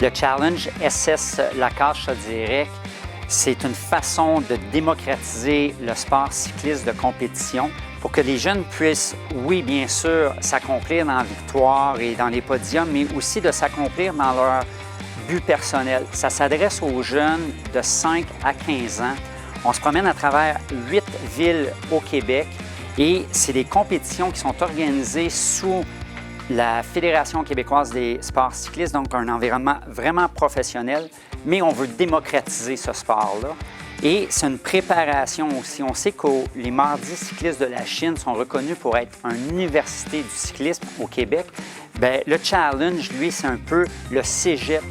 Le challenge SS Lacache, je dirais, c'est une façon de démocratiser le sport cycliste de compétition pour que les jeunes puissent, oui, bien sûr, s'accomplir dans la victoire et dans les podiums, mais aussi de s'accomplir dans leur but personnel. Ça s'adresse aux jeunes de 5 à 15 ans. On se promène à travers 8 villes au Québec et c'est des compétitions qui sont organisées sous la Fédération québécoise des sports cyclistes, donc un environnement vraiment professionnel, mais on veut démocratiser ce sport-là. Et c'est une préparation aussi. On sait que les mardis cyclistes de la Chine sont reconnus pour être une université du cyclisme au Québec. Bien, le challenge, lui, c'est un peu le cégep.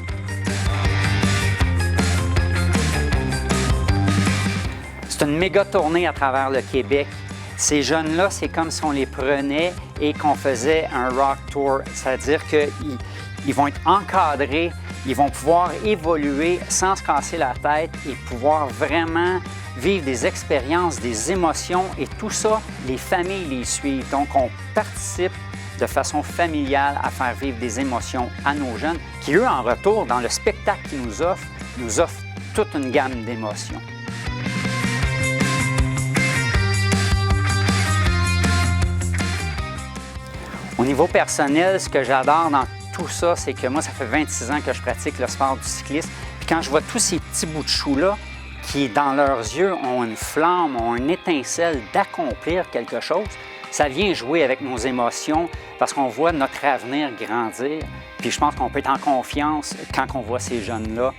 C'est une méga tournée à travers le Québec. Ces jeunes-là, c'est comme si on les prenait et qu'on faisait un rock tour, c'est-à-dire qu'ils vont être encadrés, ils vont pouvoir évoluer sans se casser la tête et pouvoir vraiment vivre des expériences, des émotions et tout ça, les familles les suivent. Donc, on participe de façon familiale à faire vivre des émotions à nos jeunes qui, eux, en retour, dans le spectacle qu'ils nous offrent toute une gamme d'émotions. Au niveau personnel, ce que j'adore dans tout ça, c'est que moi, ça fait 26 ans que je pratique le sport du cyclisme. Puis quand je vois tous ces petits bouts de chou-là qui, dans leurs yeux, ont une flamme, ont une étincelle d'accomplir quelque chose, ça vient jouer avec nos émotions parce qu'on voit notre avenir grandir. Puis je pense qu'on peut être en confiance quand on voit ces jeunes-là